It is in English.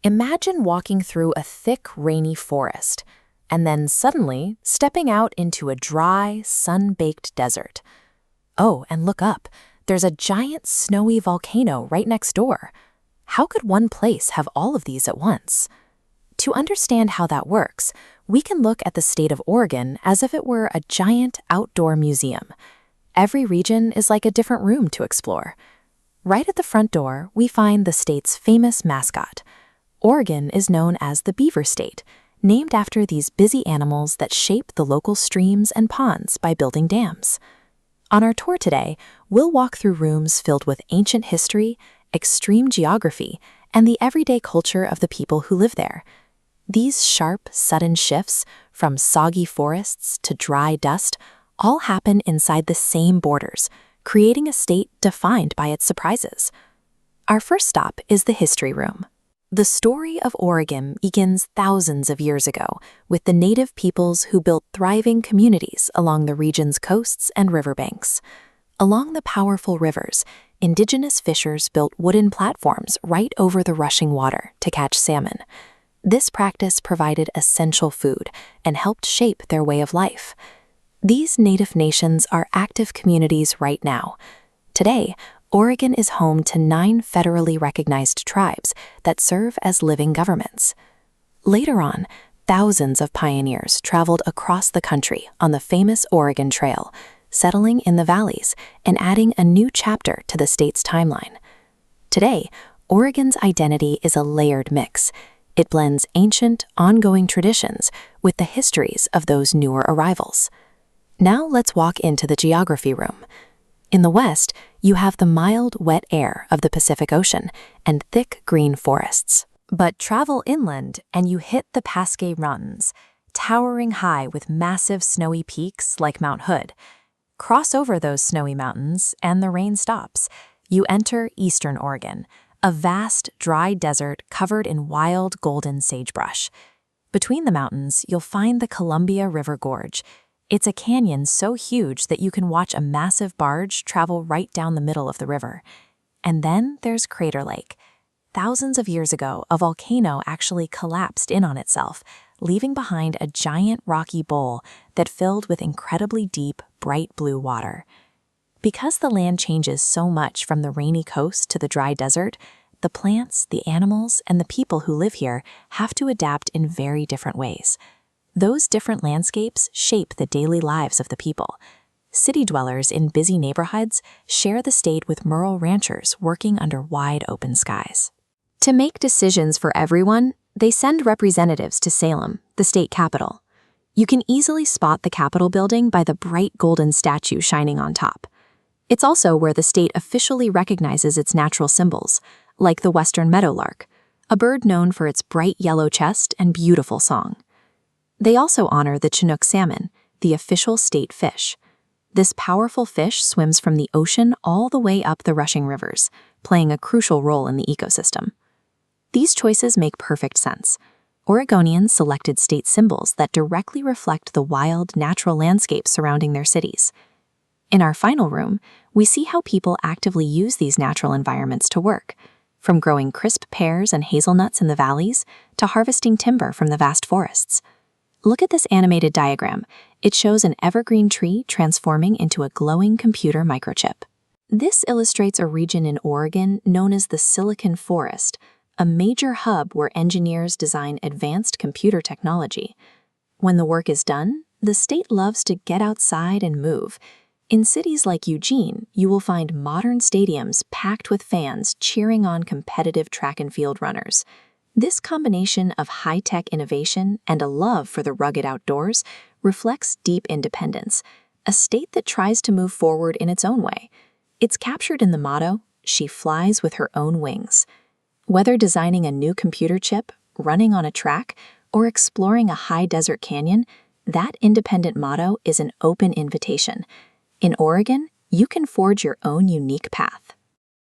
Imagine walking through a thick, rainy forest, and then suddenly stepping out into a dry, sun-baked desert. Oh, and look up. There's a giant snowy volcano right next door. How could one place have all of these at once? To understand how that works, we can look at the state of Oregon as if it were a giant outdoor museum. Every region is like a different room to explore. Right at the front door, we find the state's famous mascot. Oregon is known as the Beaver State, named after these busy animals that shape the local streams and ponds by building dams. On our tour today, we'll walk through rooms filled with ancient history, extreme geography, and the everyday culture of the people who live there. These sharp, sudden shifts, from soggy forests to dry dust, all happen inside the same borders, creating a state defined by its surprises. Our first stop is the history room. The story of Oregon begins thousands of years ago with the native peoples who built thriving communities along the region's coasts and riverbanks. Along the powerful rivers, indigenous fishers built wooden platforms right over the rushing water to catch salmon. This practice provided essential food and helped shape their way of life. These native nations are active communities right now. Today, Oregon is home to 9 federally recognized tribes that serve as living governments. Later on, thousands of pioneers traveled across the country on the famous Oregon Trail, settling in the valleys and adding a new chapter to the state's timeline. Today, Oregon's identity is a layered mix. It blends ancient, ongoing traditions with the histories of those newer arrivals. Now let's walk into the geography room. In the west, you have the mild, wet air of the Pacific Ocean and thick green forests. But travel inland and you hit the Pasquay Mountains, towering high with massive snowy peaks like Mount Hood. Cross over those snowy mountains and the rain stops. You enter eastern Oregon, a vast, dry desert covered in wild, golden sagebrush. Between the mountains, you'll find the Columbia River Gorge. It's a canyon so huge that you can watch a massive barge travel right down the middle of the river. And then there's Crater Lake. Thousands of years ago, a volcano actually collapsed in on itself, leaving behind a giant rocky bowl that filled with incredibly deep, bright blue water. Because the land changes so much from the rainy coast to the dry desert, the plants, the animals, and the people who live here have to adapt in very different ways. Those different landscapes shape the daily lives of the people. City dwellers in busy neighborhoods share the state with rural ranchers working under wide open skies. To make decisions for everyone, they send representatives to Salem, the state capital. You can easily spot the Capitol building by the bright golden statue shining on top. It's also where the state officially recognizes its natural symbols, like the western meadowlark, a bird known for its bright yellow chest and beautiful song. They also honor the Chinook salmon, the official state fish. This powerful fish swims from the ocean all the way up the rushing rivers, playing a crucial role in the ecosystem. These choices make perfect sense. Oregonians selected state symbols that directly reflect the wild, natural landscapes surrounding their cities. In our final room, we see how people actively use these natural environments to work, from growing crisp pears and hazelnuts in the valleys to harvesting timber from the vast forests. Look at this animated diagram. It shows an evergreen tree transforming into a glowing computer microchip. This illustrates a region in Oregon known as the Silicon Forest, a major hub where engineers design advanced computer technology. When the work is done, the state loves to get outside and move. In cities like Eugene, you will find modern stadiums packed with fans cheering on competitive track and field runners. This combination of high-tech innovation and a love for the rugged outdoors reflects deep independence, a state that tries to move forward in its own way. It's captured in the motto, "She flies with her own wings." Whether designing a new computer chip, running on a track, or exploring a high desert canyon, that independent motto is an open invitation. In Oregon, you can forge your own unique path.